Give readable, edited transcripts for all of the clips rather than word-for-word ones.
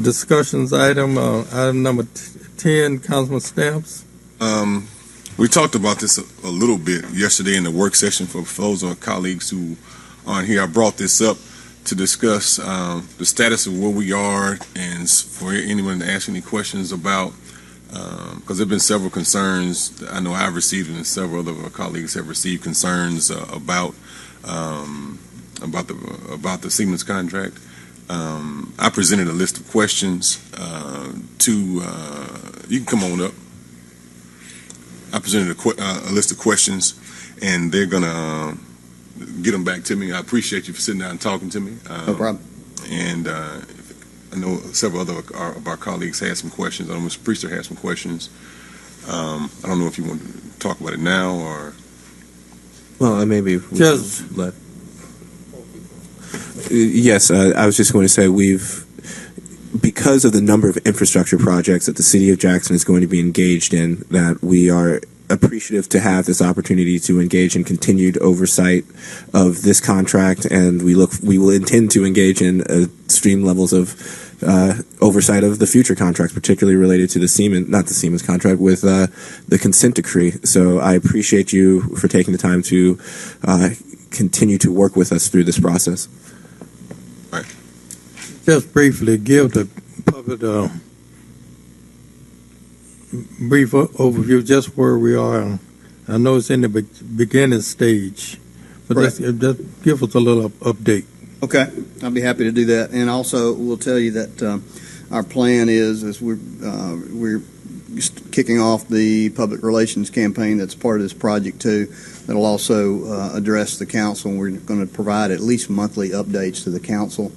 Discussions item, item number 10, Councilman Stamps. We talked about this a little bit yesterday in the work session. For those of our colleagues who aren't here, I brought this up to discuss the status of where we are, and for anyone to ask any questions about, because there have been several concerns that I know I've received, and several other of our colleagues have received concerns about the Siemens contract. I presented a list of questions you can come on up. I presented a list of questions, and they're going to get them back to me. I appreciate you for sitting down and talking to me. No problem. And I know several other of our colleagues had some questions. I know Mr. Priester had some questions. I don't know if you want to talk about it now or... Well, maybe just let... Yes, I was just going to say because of the number of infrastructure projects that the city of Jackson is going to be engaged in, that we are appreciative to have this opportunity to engage in continued oversight of this contract, and we will intend to engage in extreme levels of oversight of the future contracts, particularly related to the Siemens contract with the consent decree. So I appreciate you for taking the time to continue to work with us through this process. Just briefly give the public a brief overview, just where we are. I know it's in the beginning stage, but just give us a little update. Okay, I'll be happy to do that. And also, we'll tell you that our plan is we're kicking off the public relations campaign that's part of this project too. That'll also address the council, and we're going to provide at least monthly updates to the council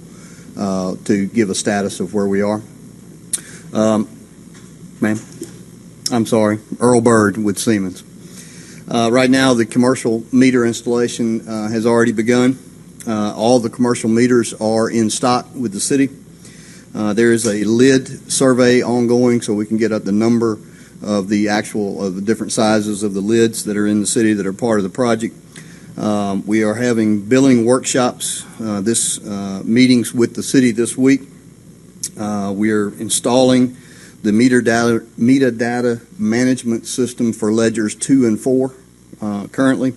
to give a status of where we are. Ma'am, I'm sorry, Earl Bird with Siemens. Right now, the commercial meter installation has already begun. All the commercial meters are in stock with the city. There is a lid survey ongoing, so we can get up the number of the different sizes of the lids that are in the city that are part of the project. We are having billing workshops, meetings with the city this week. We are installing the metadata management system for ledgers 2 and 4 currently.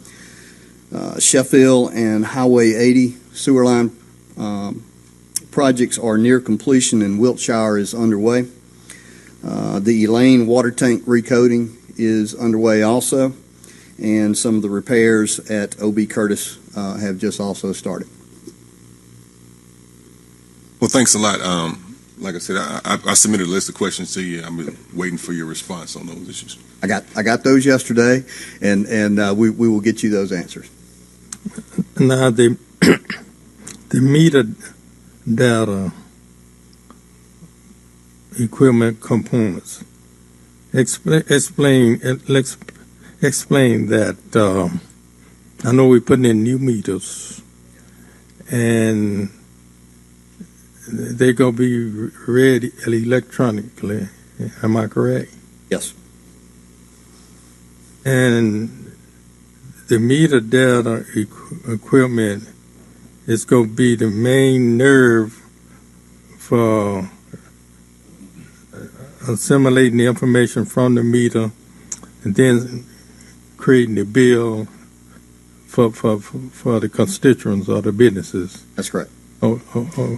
Sheffield and Highway 80 sewer line projects are near completion, and Wiltshire is underway. The Elaine water tank recoating is underway also, and some of the repairs at O.B. Curtis have just also started. Well, thanks a lot. Like I said, I submitted a list of questions to you. I'm waiting for your response on those issues. I got those yesterday, and we will get you those answers. Now the meter data equipment components. Explain that. I know we're putting in new meters, and they're going to be read electronically. Am I correct? Yes. And the meter data equipment is going to be the main nerve for assimilating the information from the meter and then creating the bill for the constituents or the businesses. That's correct. Oh.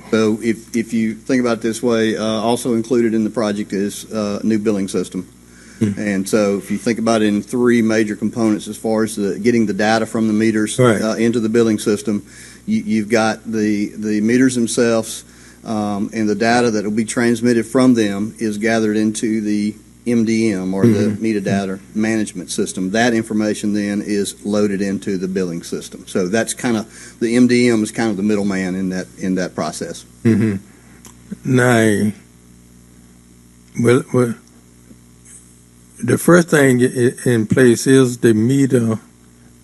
So if you think about it this way, also included in the project is a new billing system. Mm-hmm. And so if you think about it in 3 major components as far as getting the data from the meters into the billing system, you've got the meters themselves, and the data that will be transmitted from them is gathered into the MDM, or the metadata management system. That information then is loaded into the billing system. So that's kind of, the MDM is kind of the middleman in that process. Mm-hmm. Now, well, the first thing in place is the meter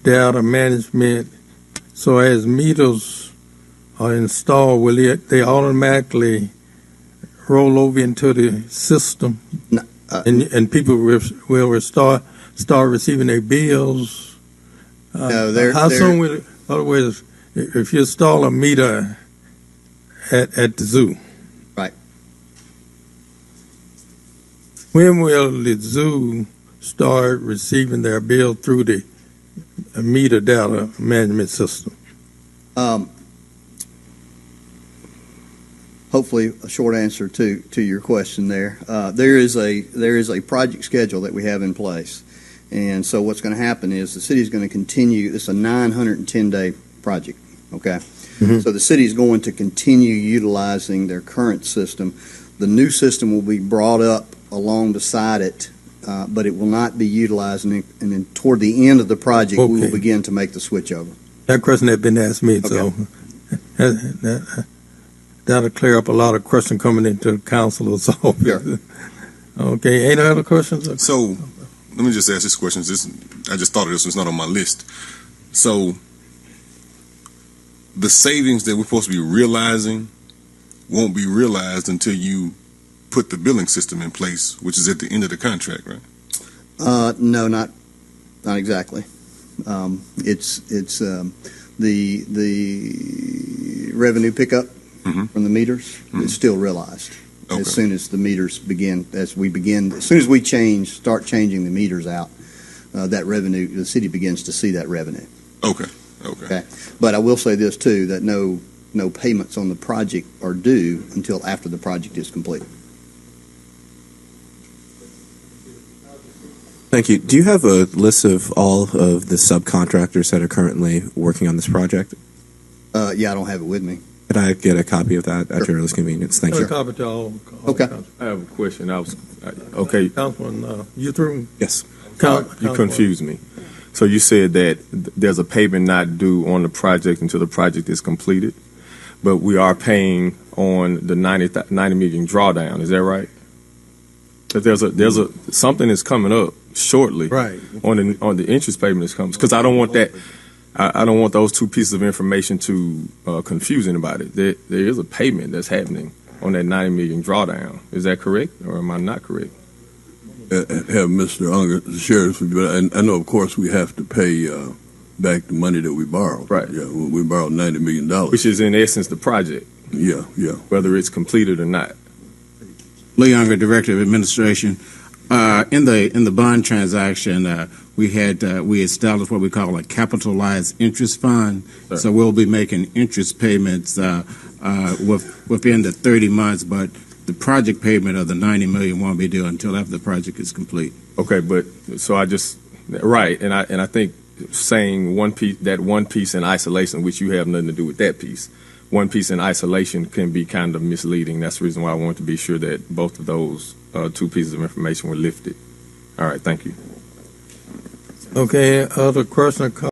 data management. So as meters are installed, will they automatically roll over into the system? No. And people will start receiving their bills. No, how soon will it? In other words, if you install a meter at the zoo, right, When will the zoo start receiving their bill through the meter data management system? Hopefully, a short answer to your question there. There is a project schedule that we have in place, and so what's going to happen is the city is going to continue. It's a 910-day project. Okay, so the city is going to continue utilizing their current system. The new system will be brought up along beside it, but it will not be utilized. And then toward the end of the project, we will begin to make the switch over. That question had been asked me, so that'll clear up a lot of questions coming into the councilor's office. Sure. Okay, any other questions? So let me just ask this question. I just thought of this. It's not on my list. So the savings that we're supposed to be realizing won't be realized until you put the billing system in place, which is at the end of the contract, right? No, not exactly. It's the revenue pickup from the meters is still realized as soon as the meters begin. As soon as we start changing the meters out, that revenue, the city begins to see that revenue. Okay. But I will say this too, that no payments on the project are due until after the project is complete. Thank you. Do you have a list of all of the subcontractors that are currently working on this project? Yeah, I don't have it with me. Could I get a copy of that at your earliest convenience? Thank you. Copy to all Okay. I have a question. Okay. Councilman, you through? Yes. You confused me. So you said that there's a payment not due on the project until the project is completed, but we are paying on the 90 million drawdown. Is that right? That there's something that's coming up shortly, Right. On the interest payment that's coming, because I don't want that. I don't want those two pieces of information to confuse anybody. There is a payment that's happening on that 90 million drawdown. Is that correct, or am I not correct? Have Mr. Unger, the sheriff, but I know, of course, we have to pay back the money that we borrowed. Right. Yeah, we borrowed $90 million. Which is in essence the project. Yeah. Whether it's completed or not. Lee Unger, Director of Administration. In the bond transaction, we established what we call a capitalized interest fund. Sure. So we'll be making interest payments within the 30 months, but the project payment of the $90 million won't be due until after the project is complete. Okay, but so and I think saying one piece in isolation, which you have nothing to do with that piece. One piece in isolation can be kind of misleading. That's the reason why I want to be sure that both of those two pieces of information were lifted. All right, thank you. Okay, other question or comment?